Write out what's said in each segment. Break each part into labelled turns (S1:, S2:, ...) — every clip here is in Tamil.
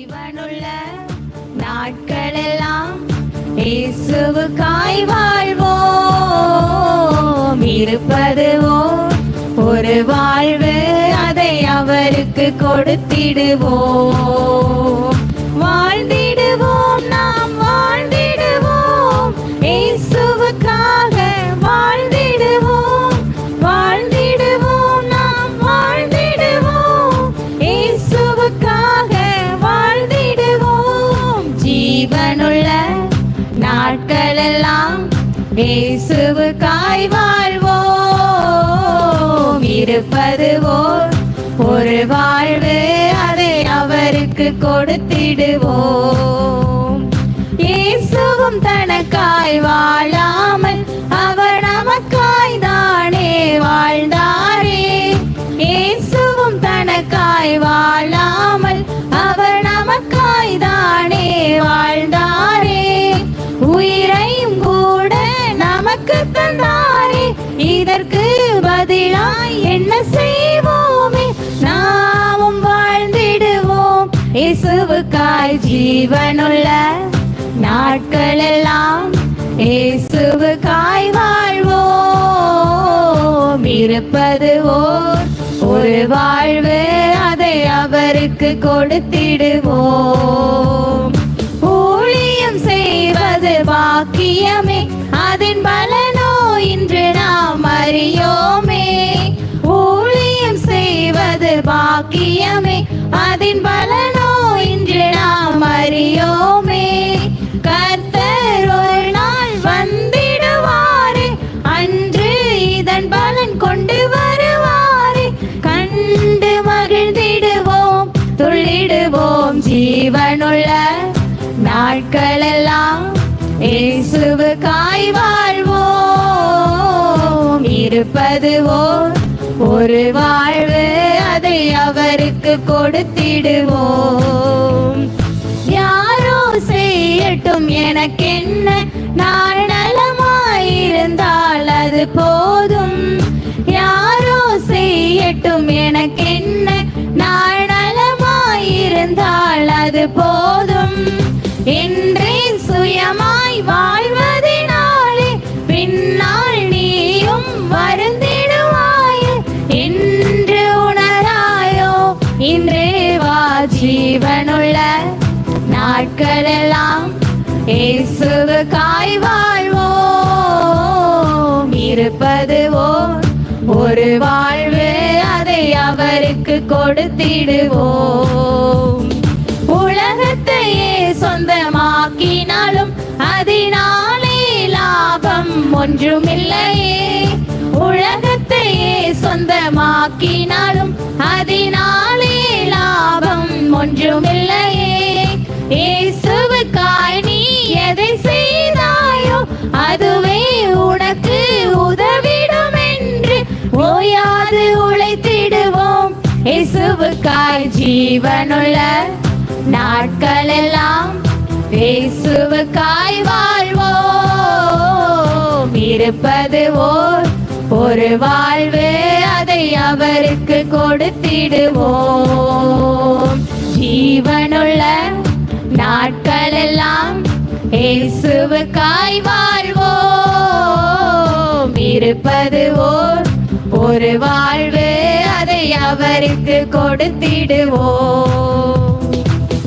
S1: ஜீவனுள்ள நாட்களெல்லாம் இயேசுவுக்காய் வாழ்வோம். இருப்பதுவோ ஒரு வாழ்வு, அதை அவருக்கு கொடுத்திடுவோம். வாழ்ந்திடுவோம், நாம் வாழ்ந்திடுவோம், இயேசுவுக்காக வாழ்ந்திடுவோம். வாழ்ந்திடுவோம், நாம் வாழ்ந்திடுவோம், இயேசுவுக்காக வாழ்ந்திடுவோம். ஜீவனுள்ள நாட்களெல்லாம் இயேசுவுக்காய் வாழ்வோம். இருப்பதுவோ ஒரு வாழ்வு, அதை அவருக்கு கொடுத்திடுவோம். இயேசுவும் தனக்காய் வாழாமல் அவர் நமக்காய் தானே வாழ்ந்தாரே. இயேசுவும் தனக்காய் வாழாமல் அவர் நமக்காய் தானே வாழ்ந்தாரே. உயிரையும் கூட நமக்கு தந்தாரே. இதற்கு பதிலாய் என்ன செய்வோமே? நாமும் வாழ்ந்திடுவோம் இயேசுவுக்காய். ஜீவனுள்ள நாட்களெல்லாம் இயேசுவுக்காய் வாழ்வோம். இருப்பதுவோ ஒரு வாழ்வு, அதை அவருக்கு கொடுத்திடுவோம். ஊழியம் செய்வது பாக்கியமே, அதன் பலனோ இன்று நாம் அறியோமே. ஊழியம் செய்வது பாக்கியமே, அதன் பலனோ இன்று நாம் அறியோமே. கர்த்தர் ஒரு நாள் வந்திடுவாரே, அன்று இதன் பலன் கொண்டு வருவாரே. கண்டு மகிழ்ந்திடுவோம், துள்ளிடுவோம். ஜீவனுள்ள நாட்களெல்லாம் இயேசுவுக்காய் வாழ்வோம். இருப்பதுவோ ஒரு வாழ்வு, அதை அவருக்கு கொடுத்திடுவோம். யாரோ செய்யட்டும் எனக்கென்ன, நான் நலமாயிருந்தால் அது போதும். யாரோ செய்யட்டும் எனக்கென்ன, நான் நலமாயிருந்தால் அது போதும். என்றே சுயமாய் வாழ்வதினாலே பின்னால் நீயும் வருந்திடுவாய் என்று உணராயோ? இன்றே வா. ஜீவனுள்ள நாட்களெல்லாம் இயேசுவுக்காய் வாழ்வோம். இருப்பதுவோ ஒரு வாழ்வு, அதை அவருக்கு கொடுத்திடுவோம். உலகத்தையே சொந்தமாக்கினாலும் அதனாலே லாபம் ஒன்றுமில்லையே. உலகத்தையே சொந்தமாக்கினாலும் அதனாலே லாபம் ஒன்றுமில்லையே. இயேசுவுக்காய் நீ எதை செய்தாயோ அதுவே உனக்கு உதவிடும் என்று ஓயாது உழைத்திடுவோம் இயேசுவுக்காய். ஜீவனுள்ள நாட்களெல்லாம் இயேசுவுக்காய் வாழ்வோம். இருப்பதுவோ ஒரு வாழ்வு, அதை அவருக்கு கொடுத்திடுவோம். ஜீவனுள்ள நாட்களெல்லாம் இயேசுவுக்காய் வாழ்வோம். இருப்பதுவோ ஒரு வாழ்வு, அதை அவருக்கு கொடுத்திடுவோம்.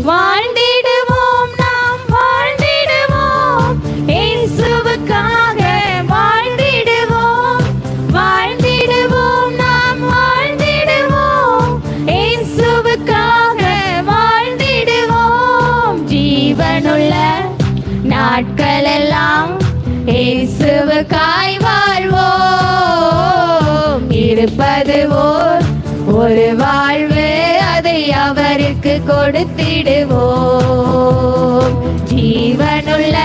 S1: வாழ்ந்திடுவோம், நாம் வாழ்ந்திடுவோம், இயேசுவுக்காக வாழ்ந்திடுவோம். வாழ்ந்திடுவோம், நாம் வாழ்ந்திடுவோம், இயேசுவுக்காக வாழ்ந்திடுவோம். ஜீவனுள்ள நாட்களெல்லாம் இயேசுவுக்காய் வாழ்வோம். இருப்பதுவோ ஒரு வாழ்வு, அதை அவருக்கு கொடுத்திடுவோம். ஜீவனுள்ள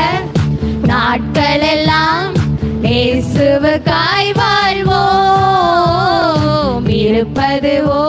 S1: நாட்களெல்லாம் இயேசுவுக்காய் வாழ்வோம். இருப்பதுவோ